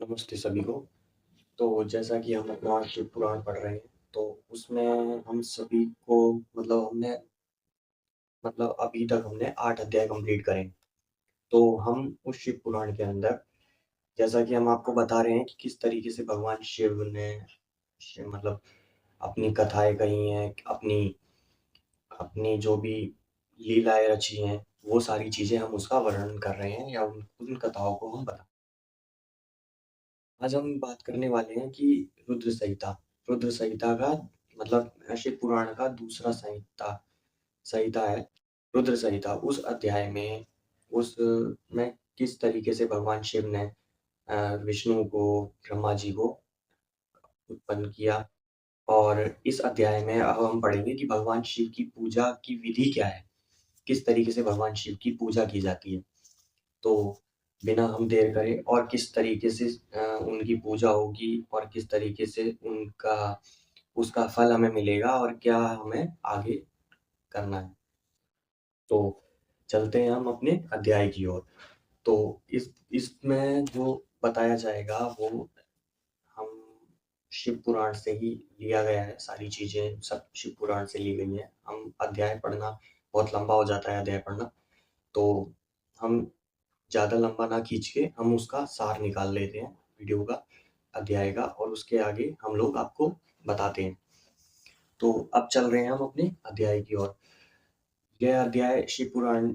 नमस्ते सभी को। तो जैसा कि हम अपना शिव पुराण पढ़ रहे हैं, तो उसमें हम सभी को अभी तक हमने 8 अध्याय कंप्लीट करे। तो हम उस शिव पुराण के अंदर जैसा कि हम आपको बता रहे हैं कि किस तरीके से भगवान शिव ने अपनी कथाएँ कही हैं, अपनी अपनी जो भी लीलाएँ रची हैं, वो सारी चीज़ें हम उसका वर्णन कर रहे हैं या उन कथाओं को हम बता आज हम बात करने वाले हैं कि रुद्र संहिता। रुद्र संहिता का शिव पुराण का दूसरा संहिता संहिता है रुद्र संहिता। उस अध्याय में उस में किस तरीके से भगवान शिव ने विष्णु को, ब्रह्मा जी को उत्पन्न किया और इस अध्याय में अब हम पढ़ेंगे कि भगवान शिव की पूजा की विधि क्या है? किस तरीके से भगवान शिव की पूजा की जाती है? तो बिना हम देर करे और किस तरीके से उनकी पूजा होगी और किस तरीके से उनका उसका फल हमें मिलेगा और क्या हमें आगे करना है। तो चलते हैं हम अपने अध्याय की ओर। तो इसमें जो बताया जाएगा वो हम शिव पुराण से ही लिया गया है। सारी चीज़ें सब शिव पुराण से ली गई हैं। हम अध्याय पढ़ना बहुत लंबा हो जाता है अध्याय पढ़ना, तो हम ज़्यादा लंबा ना खींच के हम उसका सार निकाल लेते हैं वीडियो का, अध्याय का, और उसके आगे हम लोग आपको बताते हैं। तो अब चल रहे हैं हम अपने अध्याय की ओर। यह अध्याय शिव पुराण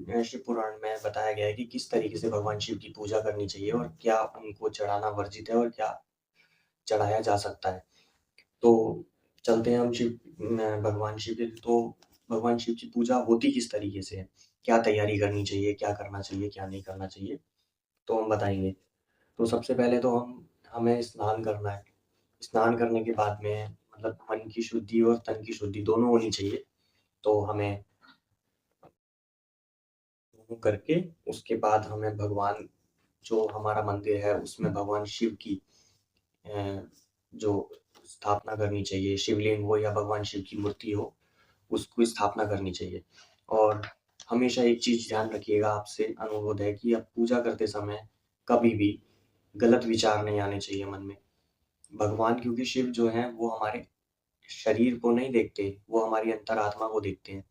में बताया गया है कि किस तरीके से भगवान शिव की पूजा करनी चाहिए और क्या उनको चढ़ाना वर्जित है और क्या चढ़ाया जा सकता है। तो चलते हैं हम भगवान शिव के। तो भगवान शिव की पूजा होती किस तरीके से है? क्या तैयारी करनी चाहिए, क्या करना चाहिए, क्या नहीं करना चाहिए? तो हम बताएँगे। तो सबसे पहले तो हमें स्नान करना है। स्नान करने के बाद में मन की शुद्धि और तन की शुद्धि दोनों होनी चाहिए। तो हमें दोनों करके उसके बाद हमें भगवान जो हमारा मंदिर है उसमें भगवान शिव की जो स्थापना करनी चाहिए, शिवलिंग हो या भगवान शिव की मूर्ति हो, उसकी स्थापना करनी चाहिए। और हमेशा एक चीज़ ध्यान रखिएगा, आपसे अनुरोध है कि आप पूजा करते समय कभी भी गलत विचार नहीं आने चाहिए मन में। भगवान क्योंकि शिव जो हैं वो हमारे शरीर को नहीं देखते, वो हमारी अंतरात्मा को देखते हैं।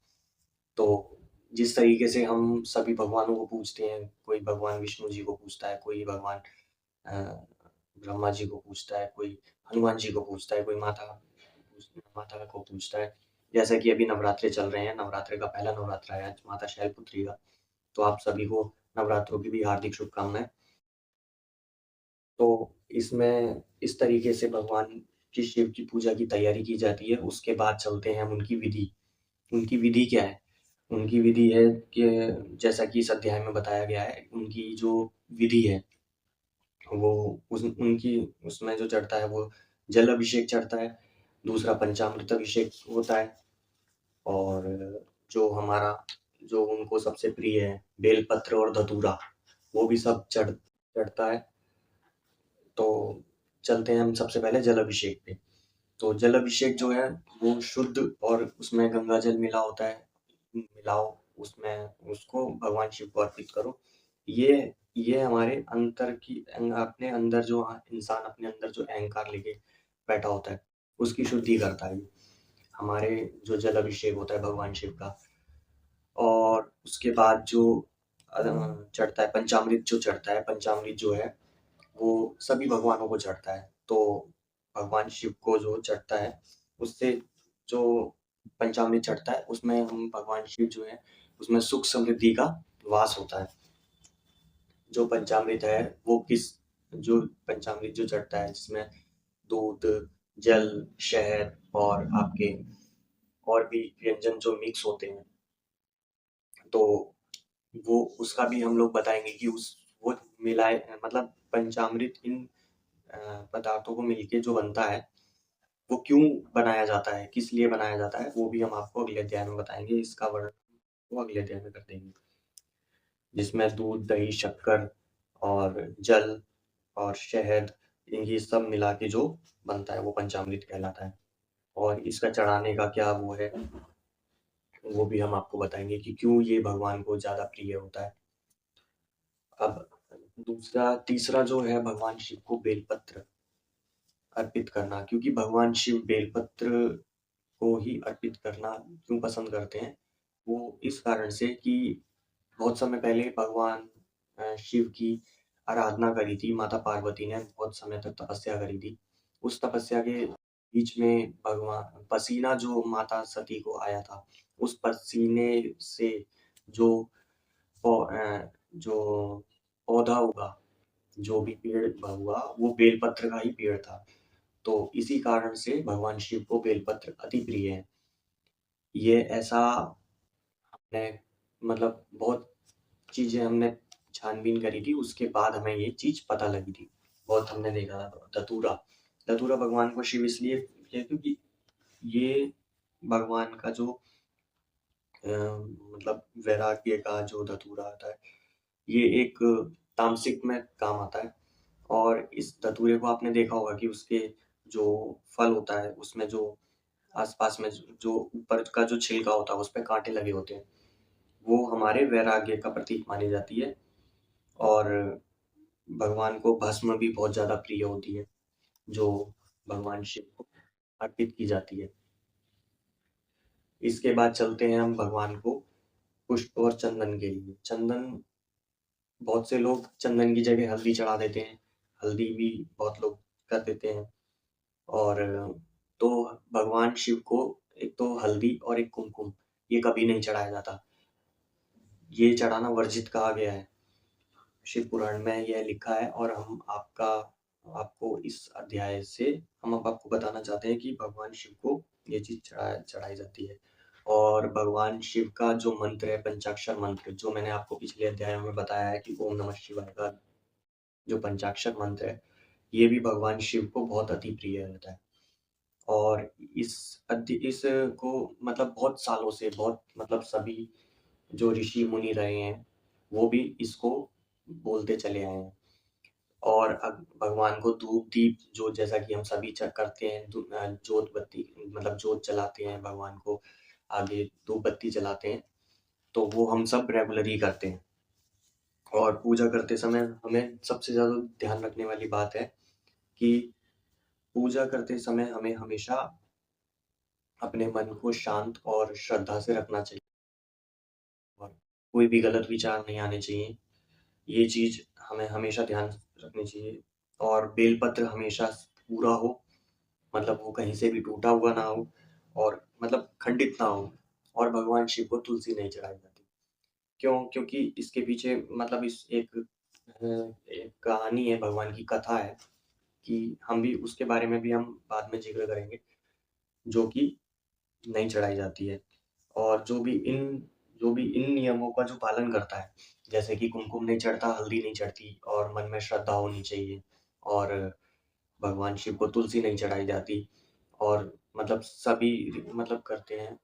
तो जिस तरीके से हम सभी भगवानों को पूजते हैं, कोई भगवान विष्णु जी को पूजता है, कोई भगवान अ, ब्रह्मा जी को पूजता है, कोई हनुमान जी को पूजता है, कोई माता को पूजता है। जैसा कि अभी नवरात्रे चल रहे हैं, नवरात्रे का पहला नवरात्रा है आज माता शैलपुत्री का, तो आप सभी को नवरात्रों की भी हार्दिक शुभकामनाएँ। तो इसमें इस तरीके से भगवान की शिव की पूजा की तैयारी की जाती है। उसके बाद चलते हैं हम उनकी विधि। उनकी विधि क्या है? उनकी विधि है कि जैसा कि इस अध्याय में बताया गया है, उनकी जो विधि है, वो उस उनकी उसमें जो चढ़ता है वो जल अभिषेक चढ़ता है, दूसरा पंचामृत अभिषेक होता है और जो हमारा जो उनको सबसे प्रिय है, बेलपत्र और धतूरा, वो भी सब चढ़ता है। तो चलते हैं हम सबसे पहले जल अभिषेक पे। तो जल अभिषेक जो है वो शुद्ध और उसमें गंगा जल मिला होता है। मिलाओ उसमें, उसको भगवान शिव को अर्पित करो। ये हमारे अपने अंदर जो इंसान अपने अंदर जो अहंकार लेके बैठा होता है, उसकी शुद्धि करता है। हमारे जो जल अभिषेक होता है भगवान शिव का, और उसके बाद जो चढ़ता है पंचामृत, जो चढ़ता है पंचामृत जो है वो सभी भगवानों को चढ़ता है। तो भगवान शिव को जो चढ़ता है, उससे जो पंचामृत चढ़ता है उसमें हम भगवान शिव जो है उसमें सुख समृद्धि का वास होता है। जो पंचामृत है वो किस जो पंचामृत जो चढ़ता है जिसमें दूध, जल, शहद और आपके और भी व्यंजन जो मिक्स होते हैं, तो वो उसका भी हम लोग बताएँगे कि उस वो मिलाए पंचामृत इन पदार्थों को मिलके जो बनता है, वो क्यों बनाया जाता है, किस लिए बनाया जाता है, वो भी हम आपको अगले अध्याय में बताएँगे। इसका वर्णन वो अगले अध्याय में कर देंगे। जिसमें दूध, दही, शक्कर और जल और शहद, ये सब मिला के जो बनता है वो पंचामृत कहलाता है। और इसका चढ़ाने का क्या वो है, वो भी हम आपको बताएँगे कि क्यों ये भगवान को ज़्यादा प्रिय होता है। अब तीसरा जो है भगवान शिव को बेलपत्र अर्पित करना, क्योंकि भगवान शिव बेलपत्र को ही अर्पित करना क्यों पसंद करते हैं? वो इस कारण से कि बहुत समय पहले भगवान शिव की आराधना करी थी, माता पार्वती ने बहुत समय तक तपस्या करी थी। उस तपस्या के बीच में भगवान पसीना जो माता सती को आया था, उस पसीने से जो जो पौधा उगा, जो भी पेड़ हुआ, वो बेलपत्र का ही पेड़ था। तो इसी कारण से भगवान शिव को बेलपत्र अति प्रिय है। ये ऐसा हमने मतलब बहुत चीज़ें हमने छानबीन करी थी, उसके बाद हमें ये चीज़ पता लगी थी। बहुत हमने देखा था धतूरा, धतूरा भगवान को शिव इसलिए प्रिय है क्योंकि ये भगवान का जो मतलब वैराग्य का जो धतूरा आता है, ये एक तामसिक में काम आता है। और इस धतूरे को आपने देखा होगा कि उसके जो फल होता है, उसमें जो आस-पास में जो ऊपर का जो छिलका होता है, उसपे काँटे लगे होते हैं। वो हमारे वैराग्य का प्रतीक मानी जाती है और भगवान को भस्म भी बहुत ज़्यादा प्रिय होती है, जो भगवान शिव को अर्पित की जाती है। इसके बाद चलते हैं हम भगवान को पुष्प और चंदन के लिए। चंदन बहुत से लोग चंदन की जगह हल्दी चढ़ा देते हैं, हल्दी भी बहुत लोग कर देते हैं और तो भगवान शिव को एक तो हल्दी और एक कुमकुम ये कभी नहीं चढ़ाया जाता। ये चढ़ाना वर्जित कहा गया है। शिव पुराण में यह लिखा है और आपको इस अध्याय से हम अब आपको बताना चाहते हैं कि भगवान शिव को ये चीज़ चढ़ाई जाती है। और भगवान शिव का जो मंत्र है पंचाक्षर मंत्र, जो मैंने आपको पिछले अध्याय में बताया है कि ओम नमः शिवाय का जो पंचाक्षर मंत्र है, ये भी भगवान शिव को बहुत अति प्रिय रहता है। और इस को मतलब बहुत सालों से बहुत मतलब सभी जो ऋषि मुनि रहे हैं, वो भी इसको बोलते चले आए हैं। और भगवान को धूप-दीप जो जैसा कि हम सभी करते हैं, जोत बत्ती मतलब जोत जलाते हैं भगवान को, आगे धूप बत्ती जलाते हैं, तो वो हम सब रेगुलर ही करते हैं। और पूजा करते समय हमें सबसे ज़्यादा ध्यान रखने वाली बात है कि पूजा करते समय हमें हमेशा अपने मन को शांत और श्रद्धा से रखना चाहिए और कोई भी गलत विचार नहीं आने चाहिए। ये चीज़ हमें हमेशा ध्यान रखनी चाहिए और बेलपत्र हमेशा पूरा हो, मतलब वो कहीं से भी टूटा हुआ ना हो और मतलब खंडित ना हो और भगवान शिव को तुलसी नहीं चढ़ाई जाती। क्यों? क्योंकि इसके पीछे मतलब एक कहानी है, भगवान की कथा है कि हम भी उसके बारे में भी हम बाद में ज़िक्र करेंगे, जो कि नहीं चढ़ाई जाती है। और जो भी इन नियमों का जो पालन करता है, जैसे कि कुमकुम नहीं चढ़ता, हल्दी नहीं चढ़ती और मन में श्रद्धा होनी चाहिए और भगवान शिव को तुलसी नहीं चढ़ाई जाती और मतलब सभी मतलब करते हैं।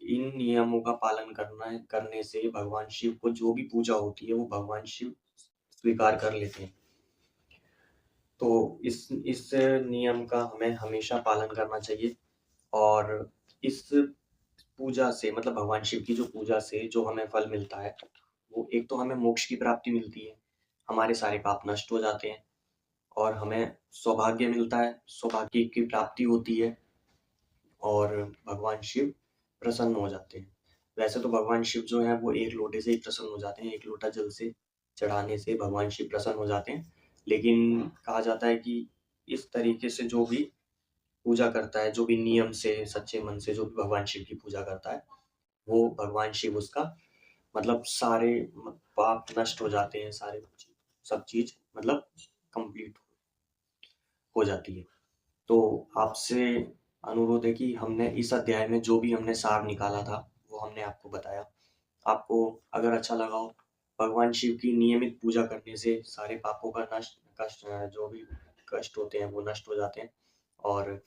इन नियमों का पालन करने से भगवान शिव को जो भी पूजा होती है, वो भगवान शिव स्वीकार कर लेते हैं। तो इस नियम का हमें हमेशा पालन करना चाहिए और इस पूजा से मतलब भगवान शिव की जो पूजा से जो हमें फल मिलता है, वो एक तो हमें मोक्ष की प्राप्ति मिलती है, हमारे सारे पाप नष्ट हो जाते हैं और हमें सौभाग्य मिलता है, सौभाग्य की प्राप्ति होती है और भगवान शिव प्रसन्न हो जाते हैं। वैसे तो भगवान शिव जो हैं वो एक लोटे से ही प्रसन्न हो जाते हैं, एक लोटा जल से चढ़ाने से भगवान शिव प्रसन्न हो जाते हैं। लेकिन कहा जाता है कि इस तरीके से जो भी पूजा करता है, जो भी नियम से, सच्चे मन से जो भी भगवान शिव की पूजा करता है, वो भगवान शिव उसका मतलब सारे पाप नष्ट हो जाते हैं, सारे सब चीज़ मतलब कंप्लीट हो जाती है। तो आपसे अनुरोध है कि हमने इस अध्याय में जो भी हमने सार निकाला था, वो हमने आपको बताया। आपको अगर अच्छा लगा हो, भगवान शिव की नियमित पूजा करने से सारे पापों का कष्ट जो भी कष्ट होते हैं, वो नष्ट हो जाते हैं और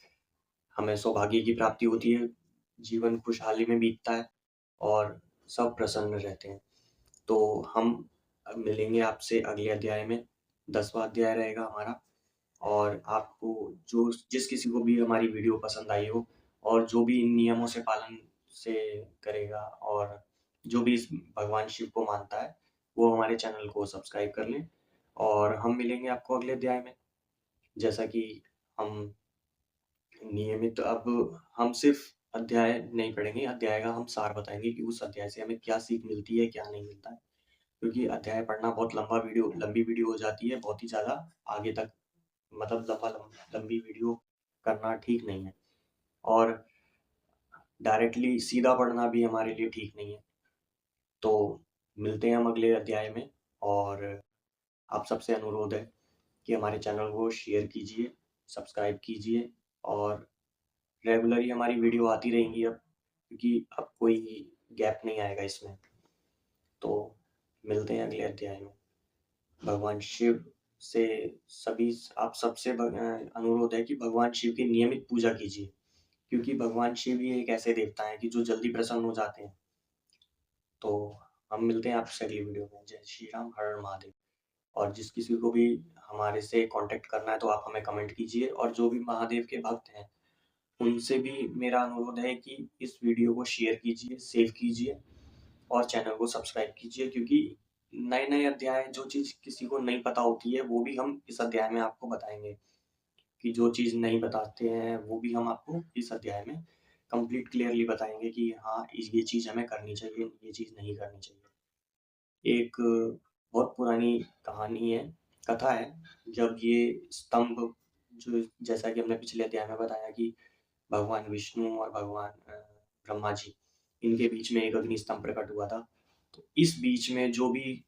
हमें सौभाग्य की प्राप्ति होती है, जीवन खुशहाली में बीतता है और सब प्रसन्न रहते हैं। तो हम मिलेंगे आपसे अगले अध्याय में, 10वाँ अध्याय रहेगा हमारा और आपको जो जिस किसी को भी हमारी वीडियो पसंद आई हो और जो भी इन नियमों से पालन से करेगा और जो भी इस भगवान शिव को मानता है, वो हमारे चैनल को सब्सक्राइब कर लें और हम मिलेंगे आपको अगले अध्याय में। जैसा कि हम नियमित अब हम सिर्फ़ अध्याय नहीं पढ़ेंगे, अध्याय का हम सार बताएँगे कि उस अध्याय से हमें क्या सीख मिलती है, क्या नहीं मिलता है। क्योंकि अध्याय पढ़ना बहुत लंबी वीडियो हो जाती है, बहुत ही ज़्यादा आगे तक मतलब लंबी वीडियो करना ठीक नहीं है। और डायरेक्टली सीधा पढ़ना भी हमारे लिए ठीक नहीं है। तो मिलते हैं हम अगले अध्याय में, और आप सबसे अनुरोध है कि हमारे चैनल को शेयर कीजिए, सब्सक्राइब कीजिए, और रेगुलरली हमारी वीडियो आती रहेंगी अब, क्योंकि अब कोई गैप नहीं आएगा इसमें। तो मिलते हैं अगले अध्याय में। भगवान शिव से सभी आप सबसे अनुरोध है कि भगवान शिव की नियमित पूजा कीजिए, क्योंकि भगवान शिव ही एक ऐसे देवता हैं कि जो जल्दी प्रसन्न हो जाते हैं। तो हम मिलते हैं आपसे अगली वीडियो में। जय श्री राम, हर हर महादेव। और जिस किसी को भी हमारे से कांटेक्ट करना है तो आप हमें कमेंट कीजिए, और जो भी महादेव के भक्त हैं उनसे भी मेरा अनुरोध है कि इस वीडियो को शेयर कीजिए, सेव कीजिए, और चैनल को सब्सक्राइब कीजिए, क्योंकि नए-नए अध्याय जो चीज़ किसी को नहीं पता होती है वो भी हम इस अध्याय में आपको बताएँगे, कि जो चीज़ नहीं बताते हैं वो भी हम आपको इस अध्याय में कंप्लीट क्लियरली बताएँगे कि हाँ, ये चीज़ हमें करनी चाहिए, ये चीज़ नहीं करनी चाहिए। एक बहुत पुरानी कहानी है, कथा है, जब ये स्तंभ जो जैसा कि हमने पिछले अध्याय में बताया कि भगवान विष्णु और भगवान ब्रह्मा जी, इनके बीच में एक अग्नि स्तंभ प्रकट हुआ था। तो इस बीच में जो भी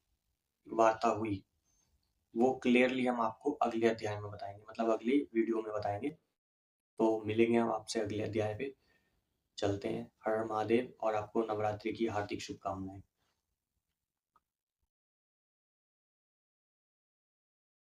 वार्ता हुई, वो क्लियरली हम आपको अगले अध्याय में बताएँगे, मतलब अगली वीडियो में बताएँगे। तो मिलेंगे हम आपसे अगले अध्याय पे। चलते हैं। हर हर महादेव, और आपको नवरात्रि की हार्दिक शुभकामनाएँ।